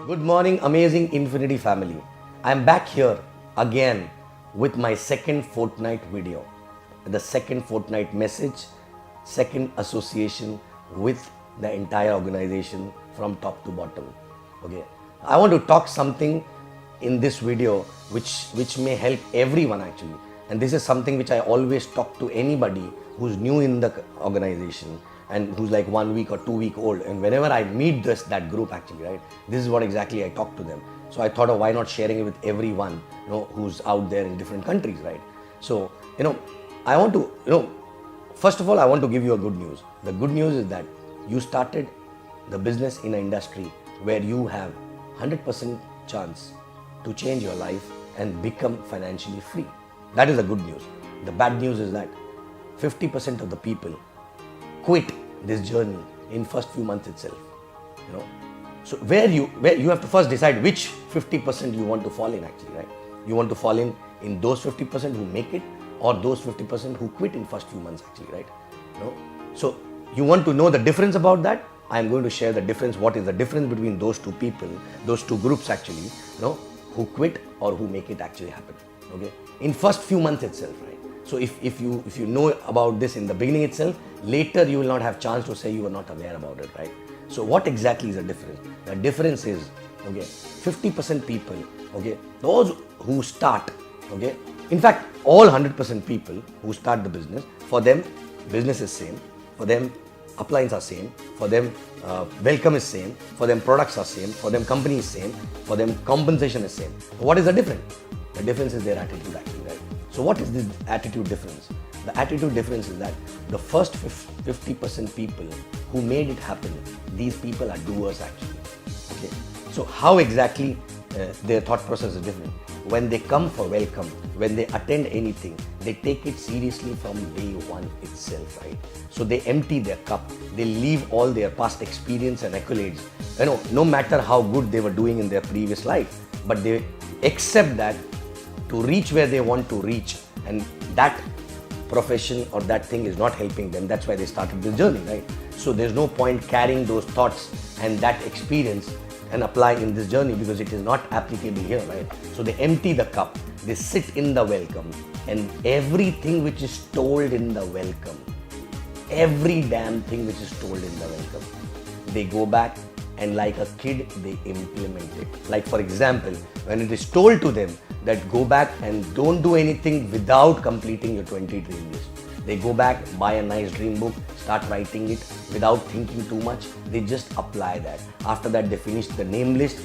Good morning, amazing Infinity family. I am back here again with my second fortnight video. The second fortnight message, second association with the entire organization from top to bottom. Okay. I want to talk something in this video which may help everyone actually. And this is something which I always talk to anybody who's new in the organization and who's like 1 week or 2 week old, and whenever I meet that group actually, right, this is what exactly I talk to them. So I thought of why not sharing it with everyone, who's out there in different countries, right? So, I want to, first of all, I want to give you a good news. The good news is that you started the business in an industry where you have 100% chance to change your life and become financially free. That is the good news. The bad news is that 50% of the people quit this journey in first few months itself. So where you have to first decide which 50% you want to fall in actually, right? You want to fall in those 50% who make it, or those 50% who quit in first few months actually, right? So you want to know the difference about that? I am going to share the difference. What is the difference between those two people, those two groups actually, who quit or who make it actually happen, okay? In first few months itself, right? So if you know about this in the beginning itself, later you will not have chance to say you were not aware about it, right? So what exactly is the difference? The difference is, okay, 50% people, okay, those who start, okay, in fact, all 100% people who start the business, for them, business is same, for them, uplines are same, for them, welcome is same, for them, products are same, for them, company is same, for them, compensation is same. What is the difference? The difference is their attitude actually, right? So what is the attitude difference? The attitude difference is that the first 50% people who made it happen, these people are doers actually. Okay. So how exactly their thought process is different? When they come for welcome, when they attend anything, they take it seriously from day one itself, right? So they empty their cup, they leave all their past experience and accolades, no matter how good they were doing in their previous life, but they accept that to reach where they want to reach, and that profession or that thing is not helping them. That's why they started this journey, right? So there's no point carrying those thoughts and that experience and apply in this journey because it is not applicable here, right? So they empty the cup, they sit in the welcome, and everything which is told in the welcome, every damn thing which is told in the welcome, they go back and like a kid, they implement it. Like for example, when it is told to them that go back and don't do anything without completing your 20 dream list. They go back, buy a nice dream book, start writing it without thinking too much. They just apply that. After that, they finish the name list,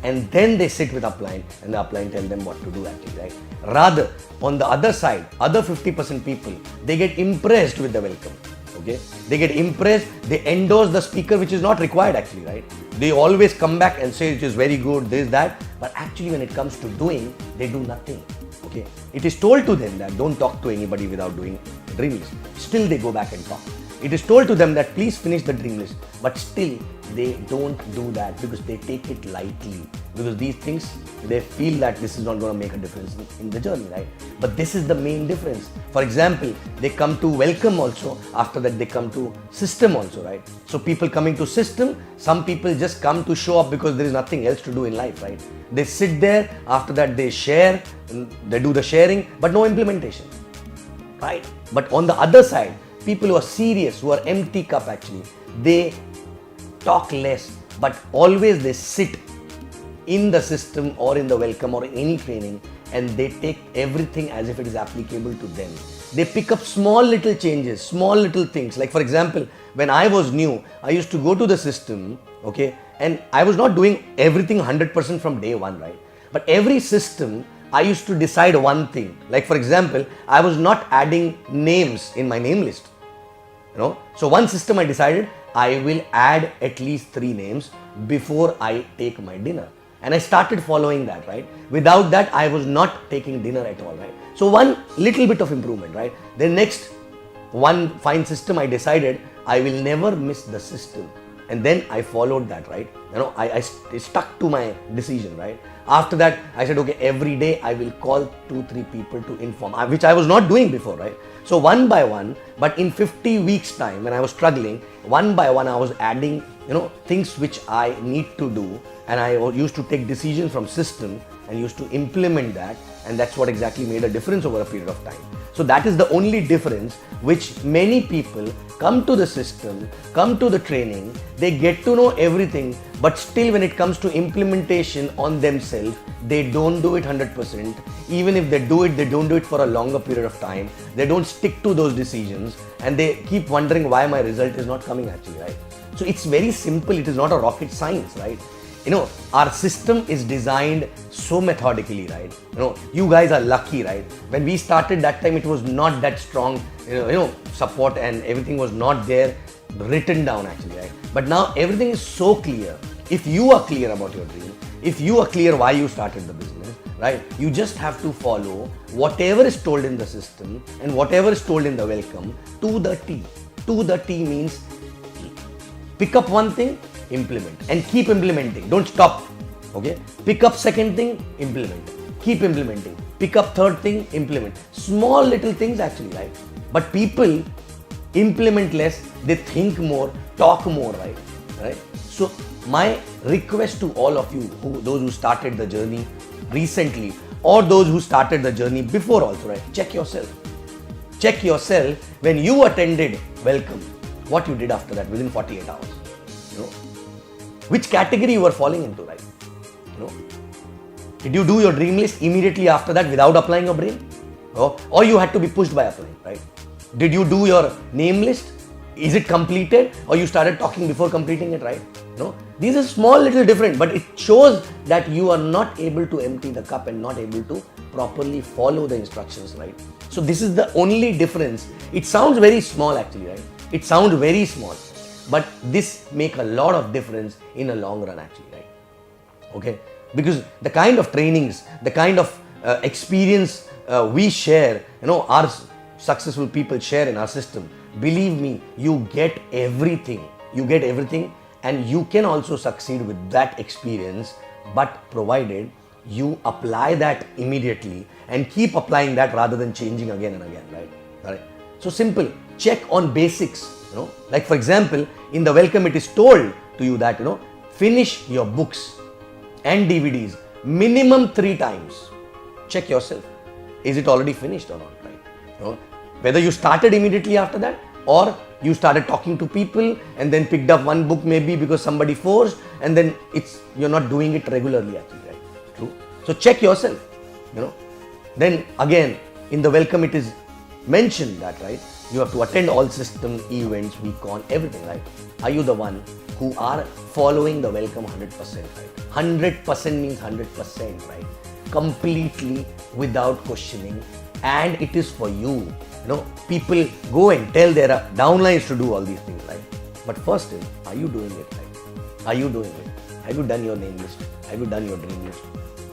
and then they sit with upline, and the upline tell them what to do actually, right? Rather, on the other side, other 50% people, they get impressed with the welcome. Okay, they get impressed, they endorse the speaker, which is not required actually, right? They always come back and say it is very good, this, that, but actually when it comes to doing, they do nothing. Okay, it is told to them that don't talk to anybody without doing dream list. Still they go back and talk. It is told to them that please finish the dream list, but still they don't do that because they take it lightly. Because these things, they feel that this is not going to make a difference in the journey, right? But this is the main difference. For example, they come to welcome also, after that they come to system also, right? So people coming to system, some people just come to show up because there is nothing else to do in life, right? They sit there, after that they share, they do the sharing, but no implementation, right? But on the other side, people who are serious, who are empty cup actually, they talk less, but always they sit in the system or in the welcome or in any training, and they take everything as if it is applicable to them. They pick up small little changes, small little things. Like for example, when I was new, I used to go to the system, okay, and I was not doing everything 100% from day one, right? But every system, I used to decide one thing. Like for example, I was not adding names in my name list. So one system I decided I will add at least 3 names before I take my dinner. And I started following that, right? Without that, I was not taking dinner at all, right? So one little bit of improvement, right? Then next, one fine system I decided I will never miss the system. And then I followed that, right? I stuck to my decision, right? After that, I said, okay, every day I will call 2-3 people to inform, which I was not doing before, right? So one by one, but in 50 weeks time, when I was struggling, one by one I was adding, things which I need to do, and I used to take decisions from system and used to implement that, and that's what exactly made a difference over a period of time. So that is the only difference which many people come to the system, come to the training, they get to know everything, but still when it comes to implementation on themselves, they don't do it 100%. Even if they do it, they don't do it for a longer period of time. They don't stick to those decisions and they keep wondering why my result is not coming actually, right? So it's very simple. It is not a rocket science, right? Our system is designed so methodically, right? You guys are lucky, right? When we started that time, it was not that strong, support, and everything was not there written down actually, right? But now everything is so clear. If you are clear about your dream, if you are clear why you started the business, right? You just have to follow whatever is told in the system and whatever is told in the welcome to the T. To the T means pick up one thing, implement, and keep implementing. Don't stop. Okay? Pick up second thing, implement. Keep implementing. Pick up third thing, implement. Small little things actually, right? But people implement less, they think more, talk more, right? So my request to all of you, those who started the journey recently or those who started the journey before also, right? Check yourself. Check yourself when you attended welcome, what you did after that within 48 hours. Which category you were falling into, right? Did you do your dream list immediately after that without applying your brain? Or you had to be pushed by applying, right? Did you do your name list? Is it completed? Or you started talking before completing it, right? These are small little different, but it shows that you are not able to empty the cup and not able to properly follow the instructions, right? So this is the only difference. It sounds very small actually, right? It sounds very small. But this make a lot of difference in a long run actually, right? Okay, because the kind of trainings, the kind of experience we share, our successful people share in our system, believe me, you get everything. You get everything, and you can also succeed with that experience, but provided you apply that immediately and keep applying that rather than changing again and again, right? So simple. Check on basics. Like for example, in the welcome it is told to you that finish your books and DVDs minimum 3 times. Check yourself. Is it already finished or not, right? Whether you started immediately after that or you started talking to people and then picked up one book maybe because somebody forced, and then you're not doing it regularly actually, right? True. So check yourself. Then again in the welcome it is mentioned that, right, you have to attend all system, events, week-on, everything, right? Are you the one who are following the welcome 100%, right? 100% means 100%, right? Completely without questioning, and it is for you. People go and tell their downlines to do all these things, right? But first is, are you doing it, right? Are you doing it? Have you done your name list? Have you done your dream list?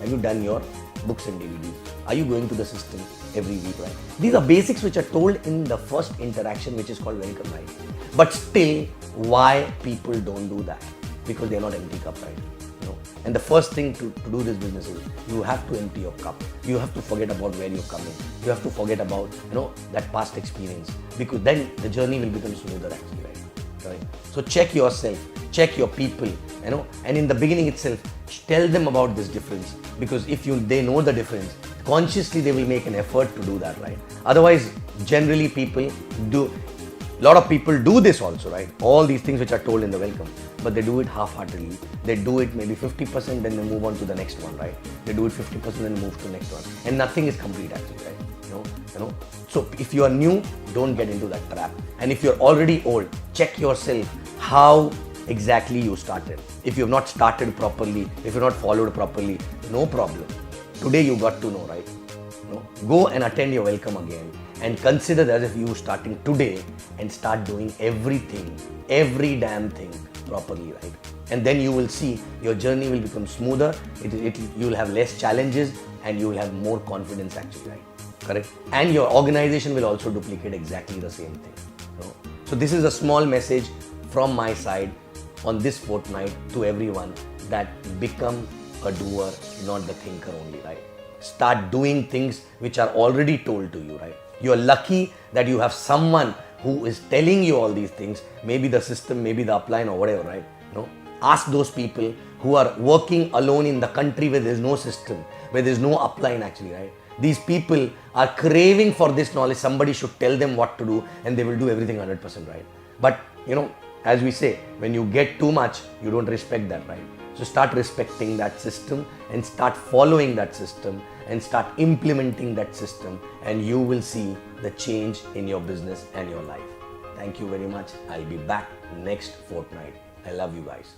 Have you done your books and DVDs? Are you going to the system every week, right? These are basics which are told in the first interaction, which is called welcome, right? But still, why people don't do that? Because they're not empty cup, right? And the first thing to do this business is you have to empty your cup. You have to forget about where you're coming. You have to forget about that past experience, because then the journey will become smoother actually, right? So check yourself, check your people, and in the beginning itself, tell them about this difference, because if they know the difference, consciously they will make an effort to do that, right? Otherwise, generally a lot of people do this also, right? All these things which are told in the welcome, but they do it half-heartedly. They do it maybe 50%, then they move on to the next one, right? They do it 50%, then move to the next one, and nothing is complete actually, right? So if you are new, don't get into that trap. And if you're already old, check yourself how exactly you started. If you have not started properly, if you're not followed properly, no problem. Today you got to know, right? Go and attend your welcome again and consider that as if you starting today and start doing everything, every damn thing properly, right? And then you will see your journey will become smoother, you will have less challenges, and you will have more confidence actually, right? Correct? And your organization will also duplicate exactly the same thing. So this is a small message from my side on this fortnight to everyone, that become a doer, not the thinker only, right? Start doing things which are already told to you, right? You are lucky that you have someone who is telling you all these things, maybe the system, maybe the upline or whatever, right? No, ask those people who are working alone in the country where there's no system, where there's no upline actually, right? These people are craving for this knowledge. Somebody should tell them what to do and they will do everything 100%, right? But as we say, when you get too much, you don't respect that, right? So start respecting that system and start following that system and start implementing that system, and you will see the change in your business and your life. Thank you very much. I'll be back next fortnight. I love you guys.